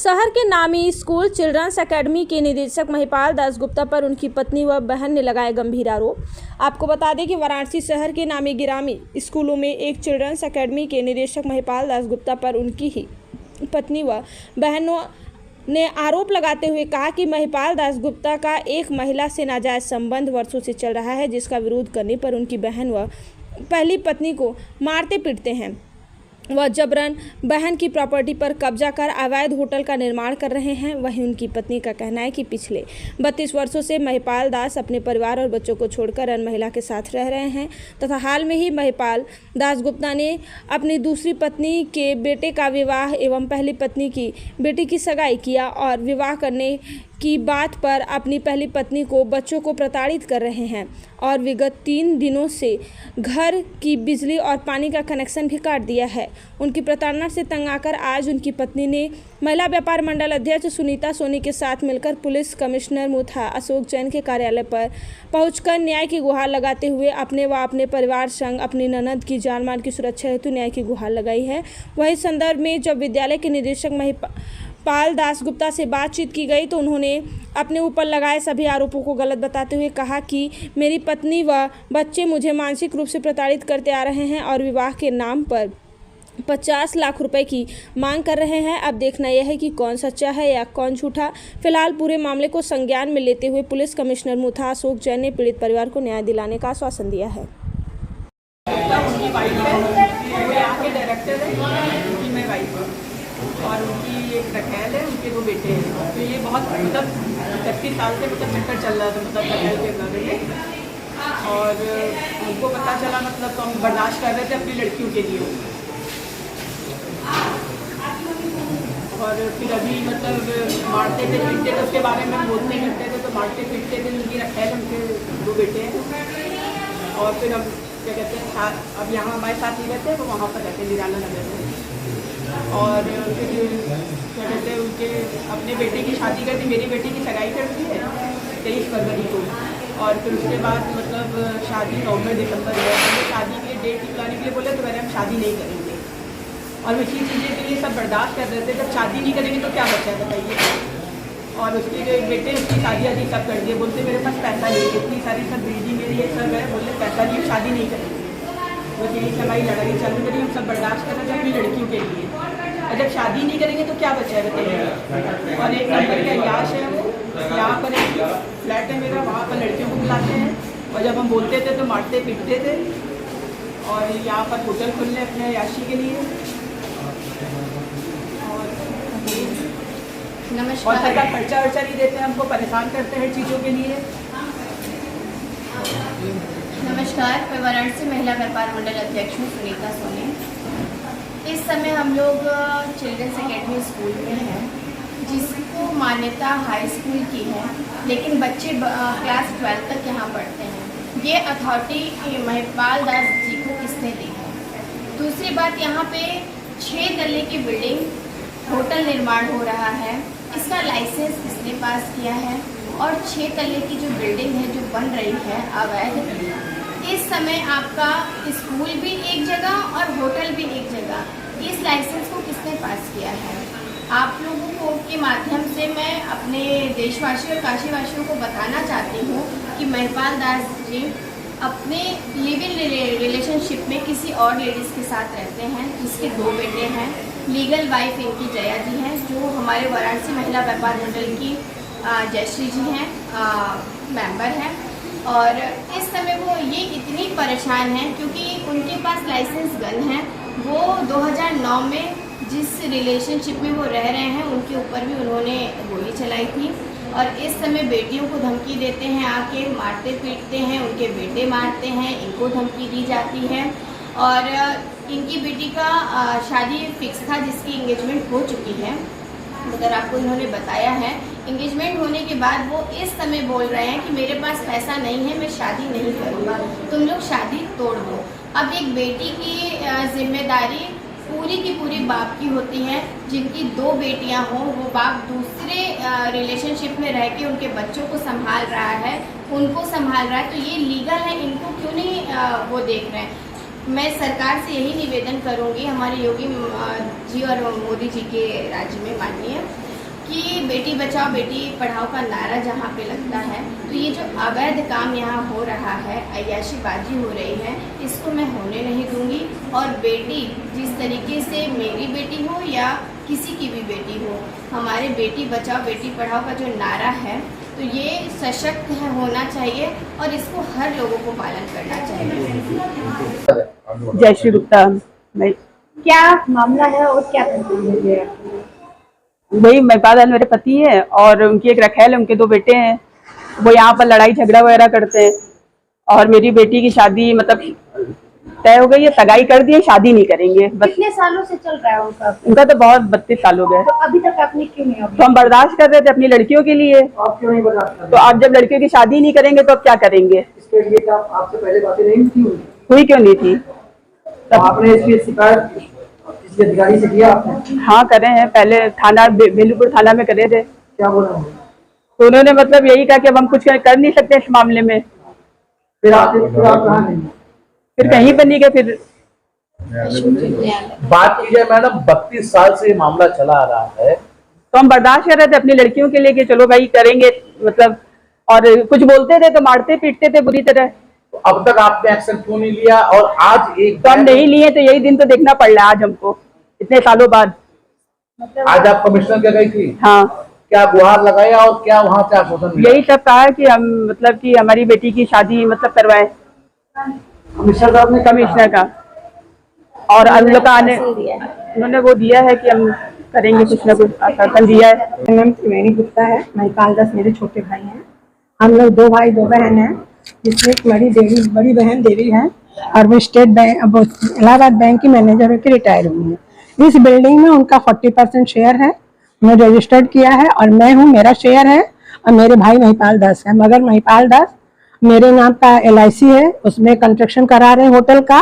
शहर के नामी स्कूल चिल्ड्रंस एकेडमी के निदेशक महिपाल दास गुप्ता पर उनकी पत्नी व बहन ने लगाए गंभीर आरोप। आपको बता दें कि वाराणसी शहर के नामी गिरामी स्कूलों में एक चिल्ड्रंस एकेडमी के निदेशक महिपाल दास गुप्ता पर उनकी ही पत्नी व बहनों ने आरोप लगाते हुए कहा कि महिपाल दास गुप्ता का एक महिला से नाजायज संबंध वर्षों से चल रहा है, जिसका विरोध करने पर उनकी बहन व पहली पत्नी को मारते पीटते हैं। वह जबरन बहन की प्रॉपर्टी पर कब्जा कर अवैध होटल का निर्माण कर रहे हैं। वहीं उनकी पत्नी का कहना है कि पिछले 32 वर्षों से महिपाल दास अपने परिवार और बच्चों को छोड़कर अन्य महिला के साथ रह रहे हैं तथा हाल में ही महिपाल दास गुप्ता ने अपनी दूसरी पत्नी के बेटे का विवाह एवं पहली पत्नी की बेटी की सगाई किया और विवाह करने की बात पर अपनी पहली पत्नी को बच्चों को प्रताड़ित कर रहे हैं और विगत 3 दिनों से घर की बिजली और पानी का कनेक्शन भी काट दिया है। उनकी प्रताड़ना से तंग आकर आज उनकी पत्नी ने महिला व्यापार मंडल अध्यक्ष सुनीता सोनी के साथ मिलकर पुलिस कमिश्नर मुथा अशोक जैन के कार्यालय पर पहुंचकर न्याय की गुहार लगाते हुए अपने व अपने परिवार संग अपनी ननद की जान माल की सुरक्षा हेतु न्याय की गुहार लगाई है। वही संदर्भ में जब विद्यालय के निदेशक महिपाल दास गुप्ता से बातचीत की गई तो उन्होंने अपने ऊपर लगाए सभी आरोपों को गलत बताते हुए कहा कि मेरी पत्नी व बच्चे मुझे मानसिक रूप से प्रताड़ित करते आ रहे हैं और विवाह के नाम पर 50 लाख रुपए की मांग कर रहे हैं। अब देखना यह है कि कौन सच्चा है या कौन झूठा। फिलहाल पूरे मामले को संज्ञान में लेते हुए पुलिस कमिश्नर मुथा अशोक जैन ने पीड़ित परिवार को न्याय दिलाने का आश्वासन दिया है। उनकी वाइफ है, वो यहाँ के डायरेक्टर है, उनकी मैं वाइफ हूँ और उनकी एक रखैल है, उनके 2 बेटे हैं। तो ये बहुत मतलब 31 साल से चक्कर चल रहा था रखैल के अंदर और उनको पता चला तो हम बर्दाश्त कर रहे थे अपनी लड़कियों के लिए। और फिर अभी मारते थे पीटते थे, उसके बारे में बोलते करते थे तो मारते पीटते थे। उनकी रखैल, उनके 2 बेटे हैं और फिर हम क्या कहते हैं अब यहाँ हमारे साथ ही रहते हैं, तो वहाँ पर रहते हैं निराला नगर में। और फिर क्या कहते हैं उनके अपने बेटे की शादी कर दी, मेरी बेटी की सगाई कर दी है 23 फरवरी को। और फिर उसके बाद शादी नवंबर-दिसंबर में शादी के लिए डेट निकालने के लिए बोले तो मैंने हम शादी नहीं करेंगे और इसी चीज़ें के लिए सब बर्दाश्त कर रहे थे। जब शादी नहीं करेंगे तो क्या बचा है बताइए। और उसके जो एक बेटे उसकी शादी आदि सब कर दिए, बोलते मेरे पास पैसा नहीं है, इतनी सारी सब बिल्डिंग मेरी ये सब है, बोलते पैसा नहीं है, शादी नहीं करेंगे। बस यही सब हमारी लड़ाई चल रही, हम सब बर्दाश्त कर रहे थे अपनी लड़कियों के लिए। और जब शादी नहीं करेंगे तो क्या बचा है बताइए। और एक नंबर का याश है, वो यहाँ पर एक फ्लैट है मेरा, वहाँ पर लड़कियों को बुलाते हैं और जब हम बोलते थे तो मारते पीटते थे। और यहाँ पर होटल खोलने अपने याशी के लिए और सरकार खर्चा वर्चा नहीं देते, हमको परेशान करते हैं चीज़ों के लिए। नमस्कार, मैं वाराणसी महिला व्यापार मंडल अध्यक्ष हूँ सुनीता सोनी। इस समय हम लोग चिल्ड्रंस एकेडमी स्कूल में हैं, जिसको मान्यता हाई स्कूल की है, लेकिन बच्चे क्लास 12 तक यहाँ पढ़ते हैं। ये अथॉरिटी महिपाल दास जी को किसने दी है। दूसरी बात, यहाँ पे 6 तल्ले की बिल्डिंग होटल निर्माण हो रहा है, इसका लाइसेंस किसने पास किया है। और 6 तल्ले की जो बिल्डिंग है जो बन रही है अवैध, इस समय आपका स्कूल भी एक जगह और होटल भी एक जगह, इस लाइसेंस को किसने पास किया है। आप लोगों को के माध्यम से मैं अपने देशवासियों और काशीवासियों को बताना चाहती हूँ कि महिपाल दास जी अपने लिव इन रिलेशनशिप में किसी और लेडीज़ के साथ रहते हैं, जिसके 2 बेटे हैं। लीगल वाइफ इनकी जया जी हैं, जो हमारे वाराणसी महिला व्यापार मंडल की जयश्री जी हैं, मेंबर हैं। और इस समय वो ये इतनी परेशान हैं क्योंकि उनके पास लाइसेंस गन है। वो 2009 में जिस रिलेशनशिप में वो रह रहे हैं उनके ऊपर भी उन्होंने गोली चलाई थी और इस समय बेटियों को धमकी देते हैं, आके मारते पीटते हैं, उनके बेटे मारते हैं, इनको धमकी दी जाती है। और इनकी बेटी का शादी फिक्स था, जिसकी इंगेजमेंट हो चुकी है, मगर आपको इन्होंने बताया है। इंगेजमेंट होने के बाद वो इस समय बोल रहे हैं कि मेरे पास पैसा नहीं है, मैं शादी नहीं करूँगा, तुम लोग शादी तोड़ दो। अब एक बेटी की जिम्मेदारी पूरी की पूरी बाप की होती है। जिनकी 2 बेटियां हों, वो बाप दूसरे रिलेशनशिप में रह के उनके बच्चों को संभाल रहा है, उनको संभाल रहा है, तो ये लीगल है, इनको क्यों नहीं वो देख रहे हैं। मैं सरकार से यही निवेदन करूंगी, हमारे योगी जी और मोदी जी के राज्य में माननीय कि बेटी बचाओ बेटी पढ़ाओ का नारा जहाँ पे लगता है, तो ये जो अवैध काम यहाँ हो रहा है, अय्याशीबाजी हो रही है, इसको मैं होने नहीं दूंगी। और बेटी जिस तरीके से मेरी बेटी हो या किसी की भी बेटी हो, हमारे बेटी बचाओ बेटी पढ़ाओ का जो नारा है, तो ये सशक्त होना चाहिए और इसको हर लोगों को पालन करना चाहिए। जय श्री गुप्ता। मैं क्या मामला है और क्या है? वही महिपाल दास मेरे पति है और उनकी एक रखैल है, उनके 2 बेटे हैं। वो यहाँ पर लड़ाई झगड़ा वगैरह करते हैं और मेरी बेटी की शादी मतलब तय हो गई है, सगाई कर दी है, शादी नहीं करेंगे बस। कितने सालों से चल रहा है उनका तो बहुत 32 साल हो गए। तो अभी तक आपने क्यों नहीं? तो हम बर्दाश्त कर रहे थे अपनी लड़कियों के लिए। आप क्यों नहीं बर्दाश्त कर रहे? तो आप जब लड़कियों की शादी नहीं करेंगे तो अब क्या करेंगे? इसके लिए क्या आपसे पहले बातें नहीं की हुई क्यों नहीं थी? तो आपने इसकी शिकायत किसी अधिकारी से किया आपने? हाँ करे हैं, पहले थाना बेलूपुर थाना में करे थे। क्या बोला उन्होंने? तो उन्होंने मतलब यही कहा कि अब हम कुछ कर नहीं सकते इस मामले में। फिर आप कहाँ नहीं? फिर कहीं पर नहीं गए। फिर बात की जाए मैडम, 32 साल से ये मामला चला आ रहा है, तो हम बर्दाश्त कर रहे थे अपनी लड़कियों के लिए कि चलो भाई करेंगे मतलब, और कुछ बोलते थे तो मारते पीटते थे बुरी तरह। तो अब तक आपने एक्शन क्यों नहीं लिया? और आज एक तो हम नहीं लिए तो यही दिन तो देखना पड़ रहा है आज हमको, इतने सालों बाद। आज आप कमिश्नर के गई थी? हाँ, क्या गुहार लगाया और क्या वहाँ से आश्वासन मिला? यही सब कहा कि हम मतलब कि हमारी बेटी की शादी मतलब करवाए कमिश्नर साहब ने कमिश्नर का, और अनुलता ने उन्होंने वो दिया है कि हम करेंगे, कुछ ना कुछ आश्वासन दिया है। मेरा नाम त्रिवेणी गुप्ता है। महिपाल दास मेरे छोटे भाई हैं। हम लोग 2 भाई 2 बहन हैं, जिसमें एक बड़ी बहन देवी है और वो स्टेट बैंक इलाहाबाद बैंक की मैनेजर होकर रिटायर हुई है। इस बिल्डिंग में उनका 40% शेयर है, उन्होंने रजिस्टर्ड किया है और मैं हूँ, मेरा शेयर है और मेरे भाई महिपाल दास है। मगर महिपाल दास मेरे नाम का LIC है, उसमें कंस्ट्रक्शन करा रहे हैं होटल का।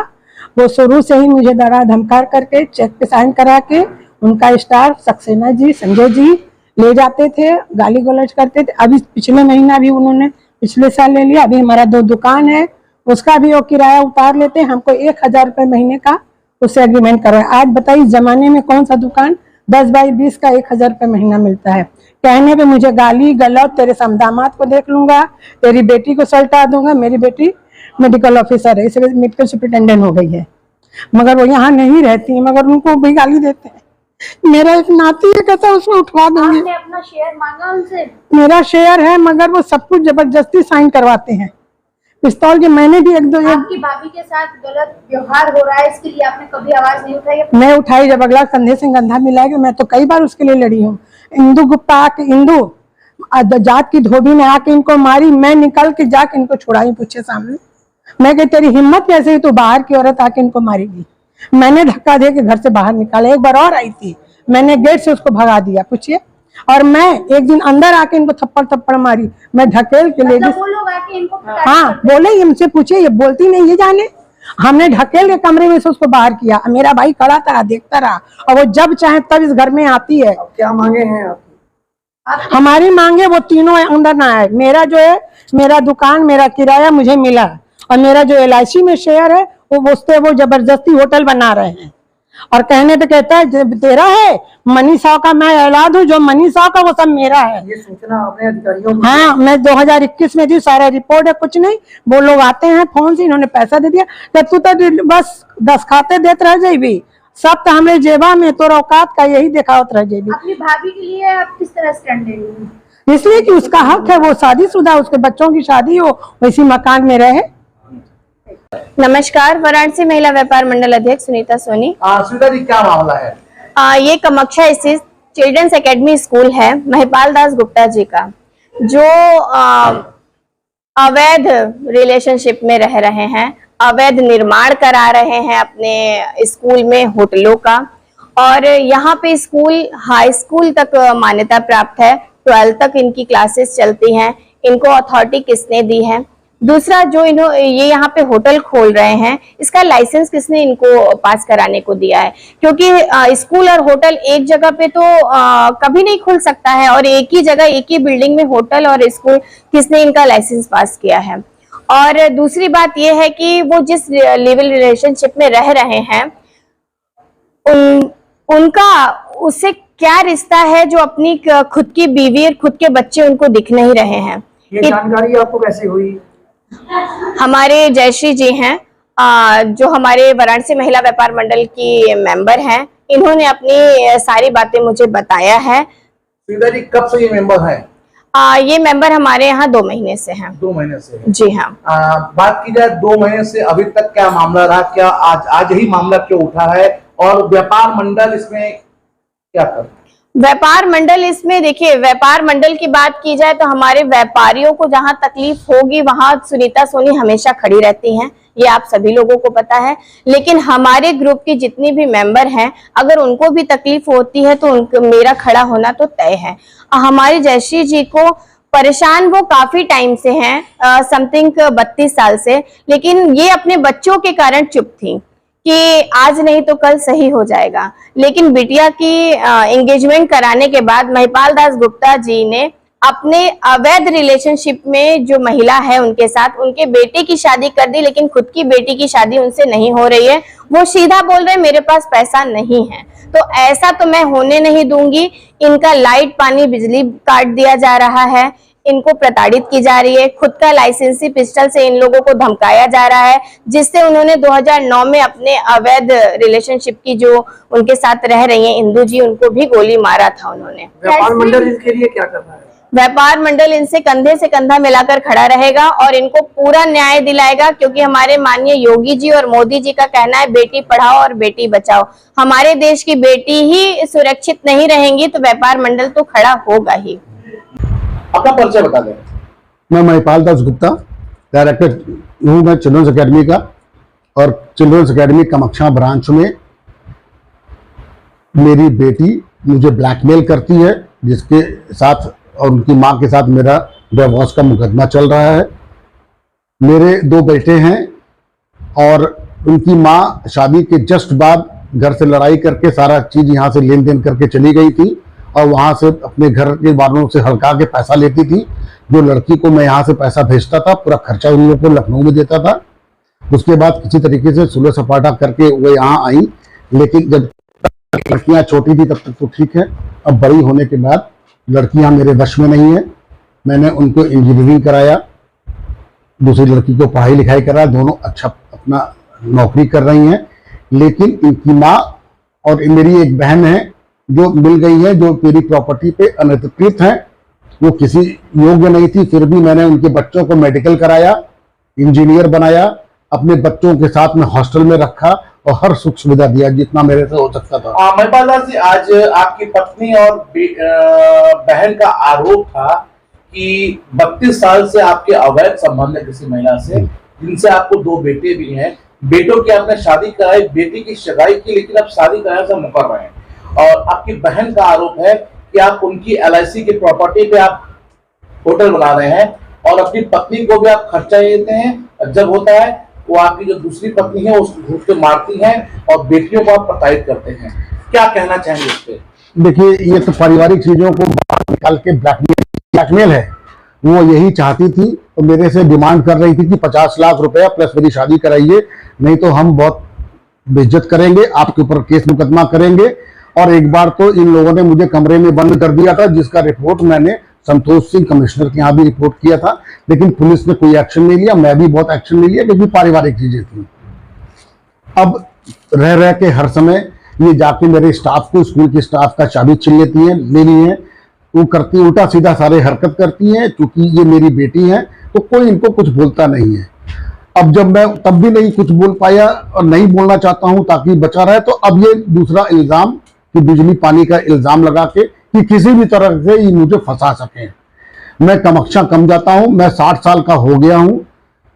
वो शुरू से ही मुझे डरा धमकार करके चेक पे साइन करा के उनका स्टाफ सक्सेना जी, संजय जी ले जाते थे, गाली गलौज करते थे। अभी पिछले महीना भी उन्होंने पिछले साल ले लिया। अभी हमारा 2 दुकान है, उसका भी वो किराया उतार लेते हैं। हमको 1000 रुपये महीने का उससे एग्रीमेंट करवाए। आज बताइए जमाने में कौन सा दुकान 10 बाई 20 का 1000 रुपये महीना मिलता है? कहने पे मुझे गाली गलौज, तेरे समदामात को देख लूंगा, तेरी बेटी को सल्टा दूंगा। मेरी बेटी मेडिकल ऑफिसर है, इसलिए मेडिकल सुपरिटेंडेंट हो गई है, मगर वो यहाँ नहीं रहती है, मगर उनको भी गाली देते हैं। मेरा एक नाती है, कहता है उसको उठवा दूंगी। आपने अपना शेयर मांगा उनसे? मेरा शेयर है, मगर वो सब कुछ जबरदस्ती साइन करवाते हैं पिस्तौल के। मैंने भी एक 2 आपकी भाभी के साथ गलत व्यवहार हो रहा है, इसके लिए आपने कभी आवाज नहीं उठाई? मैं उठाई, जब अगला कंधे से कंधा मिलाएगा। मैं तो कई बार उसके लिए लड़ी हूँ। इंदु गुप्ता आके, इंदु जात की धोबी ने आके इनको मारी, मैं निकल के जाके इनको छुड़ाई पूछे सामने। मैं कही तेरी हिम्मत कैसे हुई, तू बाहर की औरत आके इनको मारेगी? मैंने धक्का दे के घर से बाहर निकाला। एक बार और आई थी, मैंने गेट से उसको भगा दिया, पूछिए। और मैं एक दिन अंदर आके इनको थप्पड़ मारी, मैं ढकेल के ले गई। वो लोग आके इनको हाँ बोले, इनसे पूछिए, ये बोलती नहीं, ये जाने। हमने ढकेल के कमरे में से उसको बाहर किया। मेरा भाई खड़ा था, देखता रहा, और वो जब चाहे तब इस घर में आती है। अब क्या मांगे हैं आप? हमारी मांगे वो तीनों अंदर ना आए। मेरा जो है, मेरा दुकान, मेरा किराया मुझे मिला, और मेरा जो LIC में शेयर है वो उससे वो जबरदस्ती होटल बना रहे हैं। और कहने पे कहता है तेरा है, मनी साव का मैं औलाद हूँ, जो मनी साव का वो सब मेरा है। ये सूचना आपने अधिकारियों को? हाँ, मैं 2021 में दी, सारा रिपोर्ट है, कुछ नहीं। वो लोग आते हैं फोन से, इन्होंने पैसा दे दिया कि तू तो बस 10 खाते देते रह जाइबी, सब तो हमें जेबा में, तो औकात का यही दिखावत रह जाइबी। अपनी भाभी के लिए आप किस तरह स्टैंड लेंगे? इसलिए कि उसका हक है, वो शादीशुदा, उसके बच्चों की शादी हो, वैसी मकान में रहे। नमस्कार, वाराणसी महिला व्यापार मंडल अध्यक्ष सुनीता सोनी। सुनीता जी, क्या मामला है? ये कामाख्या स्थित चिल्ड्रंस एकेडमी स्कूल है महिपाल दास गुप्ता जी का, जो अवैध रिलेशनशिप में रह रहे हैं, अवैध निर्माण करा रहे हैं अपने स्कूल में होटलों का। और यहाँ पे स्कूल हाई स्कूल तक मान्यता प्राप्त है, 12 तक इनकी क्लासेस चलती हैं। इनको अथॉरिटी किसने दी है? दूसरा, जो ये यहाँ पे होटल खोल रहे हैं, इसका लाइसेंस किसने इनको पास कराने को दिया है? क्योंकि स्कूल और होटल एक जगह पे तो कभी नहीं खुल सकता है, और एक ही जगह एक ही बिल्डिंग में होटल और स्कूल, किसने इनका लाइसेंस पास किया है? और दूसरी बात यह है कि वो जिस लिविंग रिलेशनशिप में रह रहे हैं, उनका उससे क्या रिश्ता है जो अपनी खुद की बीवी और खुद के बच्चे उनको दिख नहीं रहे हैं। ये जानकारी आपको कैसे हुई? हमारे जयश्री जी हैं, जो हमारे वाराणसी महिला व्यापार मंडल की मेंबर हैं, इन्होंने अपनी सारी बातें मुझे बताया है। सुनीता जी, कब से ये मेंबर हैं? ये मेंबर हमारे यहाँ 2 महीने से हैं। 2 महीने से है। जी हाँ। बात की जाए 2 महीने से अभी तक क्या मामला रहा, क्या आज ही मामला क्यों उठा है, और व्यापार मंडल इसमें क्या कर? व्यापार मंडल इसमें देखिए, व्यापार मंडल की बात की जाए तो हमारे व्यापारियों को जहां तकलीफ होगी वहां सुनीता सोनी हमेशा खड़ी रहती हैं, ये आप सभी लोगों को पता है। लेकिन हमारे ग्रुप की जितनी भी मेंबर हैं, अगर उनको भी तकलीफ होती है तो मेरा खड़ा होना तो तय है। हमारी जयश्री जी को परेशान वो काफी टाइम से हैं, समथिंग 32 साल से, लेकिन ये अपने बच्चों के कारण चुप थी कि आज नहीं तो कल सही हो जाएगा। लेकिन बिटिया की एंगेजमेंट कराने के बाद महिपाल दास गुप्ता जी ने अपने अवैध रिलेशनशिप में जो महिला है उनके साथ उनके बेटे की शादी कर दी, लेकिन खुद की बेटी की शादी उनसे नहीं हो रही है। वो सीधा बोल रहे मेरे पास पैसा नहीं है, तो ऐसा तो मैं होने नहीं दूंगी। इनका लाइट पानी बिजली काट दिया जा रहा है, इनको प्रताड़ित की जा रही है, खुद का लाइसेंसी पिस्टल से इन लोगों को धमकाया जा रहा है, जिससे उन्होंने 2009 में अपने अवैध रिलेशनशिप की जो उनके साथ रह रही हैं इंदू जी, उनको भी गोली मारा था उन्होंने। व्यापार मंडल इसके लिए क्या कर रहा है? व्यापार मंडल इनसे कंधे से कंधा मिलाकर खड़ा रहेगा और इनको पूरा न्याय दिलाएगा, क्योंकि हमारे माननीय योगी जी और मोदी जी का कहना है बेटी पढ़ाओ और बेटी बचाओ। हमारे देश की बेटी ही सुरक्षित नहीं रहेंगी तो व्यापार मंडल तो खड़ा होगा ही। अपना परिचय बता दें। मैं महिपाल दास गुप्ता, डायरेक्टर हूँ मैं चिल्ड्रंस अकेडमी का, और चिल्ड्रंस अकेडमी कामाख्या ब्रांच में मेरी बेटी मुझे ब्लैकमेल करती है, जिसके साथ और उनकी मां के साथ मेरा डिवोर्स का मुकदमा चल रहा है। मेरे 2 बेटे हैं और उनकी मां शादी के जस्ट बाद घर से लड़ाई करके सारा चीज यहाँ से लेन देन करके चली गई थी और वहां से अपने घर के वालों से हड़का के पैसा लेती थी। जो लड़की को मैं यहाँ से पैसा भेजता था, पूरा खर्चा उन लोगों को लखनऊ में देता था। उसके बाद किसी तरीके से सुलह सपाटा करके वो यहाँ आई, लेकिन जब लड़कियां छोटी थी तब तक तो ठीक है। अब बड़ी होने के बाद लड़कियां मेरे वश में नहीं है। मैंने उनको इंजीनियरिंग कराया, दूसरी लड़की को पढ़ाई लिखाई कराया, दोनों अच्छा अपना नौकरी कर रही हैं। लेकिन इनकी माँ और मेरी एक बहन है जो मिल गई है, जो मेरी प्रॉपर्टी पे अनधिकृत है। वो किसी योग्य नहीं थी, फिर भी मैंने उनके बच्चों को मेडिकल कराया, इंजीनियर बनाया, अपने बच्चों के साथ में हॉस्टल में रखा और हर सुख सुविधा दिया जितना मेरे से हो सकता था। महिपाल दास जी, आज आपकी पत्नी और बहन का आरोप था कि 32 साल से आपके अवैध संबंध है किसी महिला से, जिनसे आपको 2 बेटे भी हैं। बेटों की आपने शादी कराई, बेटी की सगाई की, लेकिन अब शादी कराने से मुकर रहे हैं। और आपकी बहन का आरोप है कि आप उनकी LIC की प्रॉपर्टी पे आप होटल बना रहे हैं और अपनी पत्नी को भी आप खर्चा देते हैं। जब होता है वो आपकी जो दूसरी पत्नी है उसको घूट के मारती हैं और बेटियों को आप प्रताड़ित करते हैं। क्या कहना चाहेंगे इस पे? देखिए, ये तो पारिवारिक चीजों को बाहर निकाल के ब्लैकमेल है। वो यही चाहती थी, तो मेरे से डिमांड कर रही थी कि 50 लाख रुपया प्लस मेरी शादी कराइए, नहीं तो हम बहुत बेइज्जत करेंगे, आपके ऊपर केस मुकदमा करेंगे। और एक बार तो इन लोगों ने मुझे कमरे में बंद कर दिया था, जिसका रिपोर्ट मैंने संतोष सिंह कमिश्नर के यहाँ भी रिपोर्ट किया था, लेकिन पुलिस ने कोई एक्शन नहीं लिया। मैं भी बहुत एक्शन नहीं लिया क्योंकि पारिवारिक चीजें थी। अब रह के हर समय ये जाके मेरे स्टाफ को, स्कूल के स्टाफ का चाबी छीन लेती है, ले ली है। वो करती उल्टा सीधा सारे हरकत करती है। क्योंकि ये मेरी बेटी है तो कोई इनको कुछ बोलता नहीं है। अब जब मैं तब भी नहीं कुछ बोल पाया और नहीं बोलना चाहता हूं ताकि बचा रहे, तो अब ये दूसरा इल्जाम कि बिजली पानी का इल्जाम लगा के कि किसी भी तरह से ये मुझे फंसा सके। मैं कामाख्या कम जाता हूं, मैं 60 साल का हो गया हूं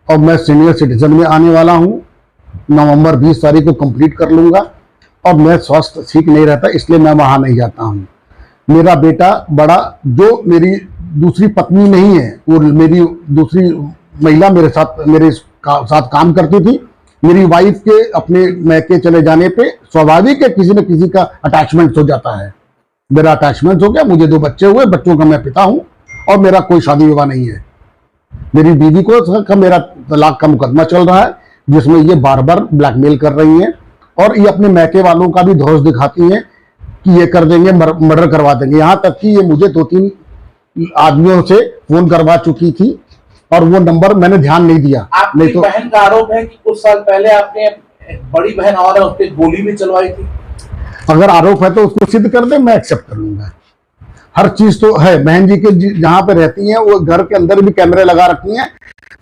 और मैं सीनियर सिटीजन में आने वाला हूं। नवंबर 20 तारीख को कंप्लीट कर लूंगा और मैं स्वास्थ्य ठीक नहीं रहता, इसलिए मैं वहां नहीं जाता हूं। मेरा बेटा बड़ा, जो मेरी दूसरी पत्नी नहीं है, वो मेरी दूसरी महिला मेरे साथ काम करती थी। मेरी वाइफ के अपने मैके चले जाने पे स्वाभाविक है किसी न किसी का अटैचमेंट हो जाता है। मेरा अटैचमेंट हो गया, मुझे 2 बच्चे हुए, बच्चों का मैं पिता हूं और मेरा कोई शादी विवाह नहीं है। मेरी बीवी को मेरा तलाक का मुकदमा चल रहा है, जिसमें ये बार बार ब्लैकमेल कर रही हैं और ये अपने मैके वालों का भी धौंस दिखाती हैं कि ये कर देंगे, मर्डर करवा देंगे। यहाँ तक कि ये मुझे 2-3 आदमियों से फोन करवा चुकी थी और वो नंबर मैंने ध्यान नहीं दिया। आपकी नहीं तो बहन का आरोप है कि कुछ साल पहले आपने एक बड़ी बहन और उस पर गोली भी चलवाई थी। अगर आरोप है तो उसको सिद्ध कर दे, मैं एक्सेप्ट कर लूंगा। हर चीज तो है। बहन जी के जहां पे रहती हैं वो घर के अंदर भी कैमरे लगा रखी हैं।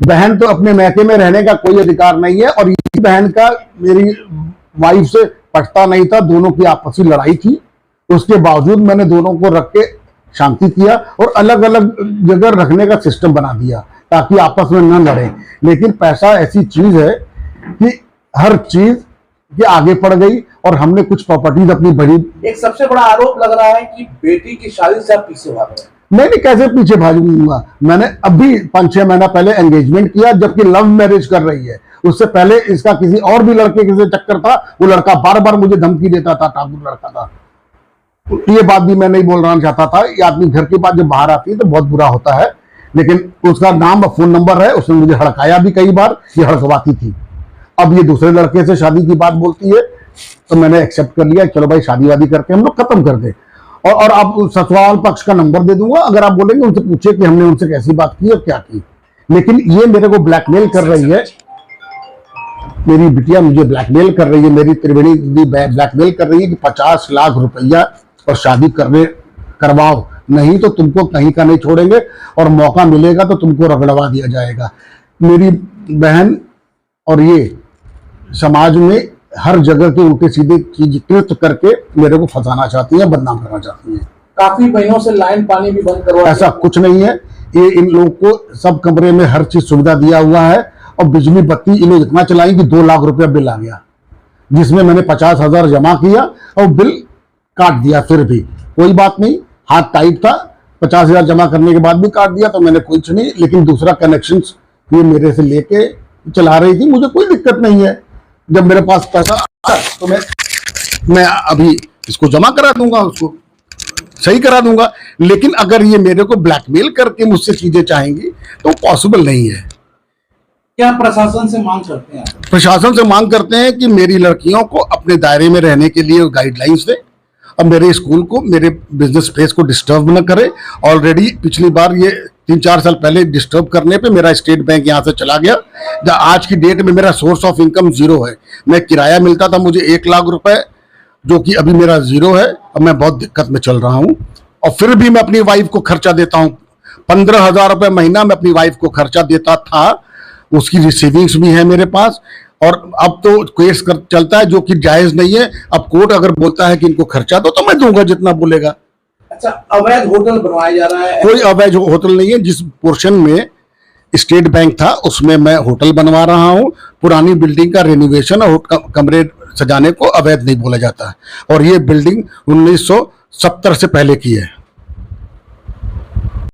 बहन तो अपने मैके में रहने का कोई अधिकार नहीं है और इसी बहन का मेरी वाइफ से पटता नहीं था। दोनों की आपसी लड़ाई थी, उसके बावजूद मैंने दोनों को रख के शांति किया और अलग अलग जगह रखने का सिस्टम बना दिया ताकि आपस में न लड़े। लेकिन पैसा ऐसी चीज है कि हर चीज ये आगे पड़ गई और हमने कुछ प्रॉपर्टीज अपनी बड़ी। एक सबसे बड़ा आरोप लग रहा है कि बेटी की शादी से आप पीछे भाग रहे हैं। मैंने कैसे पीछे भागूंगा? मैंने अभी 5-6 महीना पहले एंगेजमेंट किया, जबकि लव मैरिज कर रही है। उससे पहले इसका किसी और भी लड़के के से चक्कर था। वो लड़का बार बार मुझे धमकी देता था, ठाकुर लड़का था। ये बात भी मैं नहीं बोलना चाहता था। ये आदमी घर की बात जब बाहर आती है तो बहुत बुरा होता है, लेकिन उसका नाम और फोन नंबर है। उसने मुझे हड़काया भी कई बार, ये हड़कवाती थी। अब ये दूसरे लड़के से शादी की बात बोलती है तो मैंने एक्सेप्ट कर लिया, चलो भाई शादी वादी करके हम लोग खत्म कर दे। और आप ससुराल पक्ष का नंबर दे दूंगा, अगर आप बोलेंगे उनसे पूछे कि हमने उनसे कैसी बात की और क्या की। लेकिन ये मेरे को ब्लैकमेल कर रही है, मेरी बिटिया मुझे ब्लैकमेल कर रही है, मेरी त्रिवेणी दीदी ब्लैकमेल कर रही है कि 50 लाख रुपया और शादी करवाओ, नहीं तो तुमको कहीं का नहीं छोड़ेंगे और मौका मिलेगा तो तुमको रगड़वा दिया जाएगा। मेरी बहन और ये समाज में हर जगह के उल्टे सीधे चीज कृत्य करके मेरे को फंसाना चाहती है, बदनाम करना चाहती है। काफी महीनों से लाइन पानी भी बंद करवा। ऐसा कुछ नहीं है। ये इन लोगों को सब कमरे में हर चीज सुविधा दिया हुआ है और बिजली बत्ती इन लोग इतना चलाई कि 2 लाख रुपया बिल आ गया, जिसमें मैंने 50,000 जमा किया और बिल काट दिया। फिर भी कोई बात नहीं, हाथ टाइट था। 50,000 जमा करने के बाद भी काट दिया तो मैंने कुछ नहीं। लेकिन दूसरा कनेक्शन ये मेरे से लेके चला रही थी, मुझे कोई दिक्कत नहीं है। जब मेरे पास पैसा आता तो मैं अभी इसको जमा करा दूंगा, उसको सही करा दूंगा। लेकिन अगर ये मेरे को ब्लैकमेल करके मुझसे चीजें चाहेंगी तो पॉसिबल नहीं है। क्या प्रशासन से मांग करते हैं? प्रशासन से मांग करते हैं कि मेरी लड़कियों को अपने दायरे में रहने के लिए गाइडलाइंस दे और मेरे स्कूल को, मेरे बिजनेस फेस को डिस्टर्ब न करे। ऑलरेडी पिछली बार ये 3-4 साल पहले डिस्टर्ब करने पे मेरा स्टेट बैंक यहाँ से चला गया। आज की डेट में मेरा सोर्स ऑफ इनकम 0 है। मैं किराया मिलता था मुझे 1 लाख रुपए, जो कि अभी मेरा 0 है। अब मैं बहुत दिक्कत में चल रहा हूँ और फिर भी मैं अपनी वाइफ को खर्चा देता हूँ। 15,000 रुपये महीना मैं अपनी वाइफ को खर्चा देता था, उसकी रिसीविंग्स भी है मेरे पास। और अब तो केस चलता है जो कि जायज नहीं है। अब कोर्ट अगर बोलता है कि इनको खर्चा दो तो मैं दूंगा जितना बोलेगा। अच्छा, अवैध होटल बनवाया जा रहा है? कोई अवैध होटल नहीं है। जिस पोर्शन में स्टेट बैंक था उसमें मैं होटल बनवा रहा हूँ। पुरानी बिल्डिंग का रेनोवेशन और कमरे सजाने को अवैध नहीं बोला जाता है। और ये बिल्डिंग 1970 से पहले की है।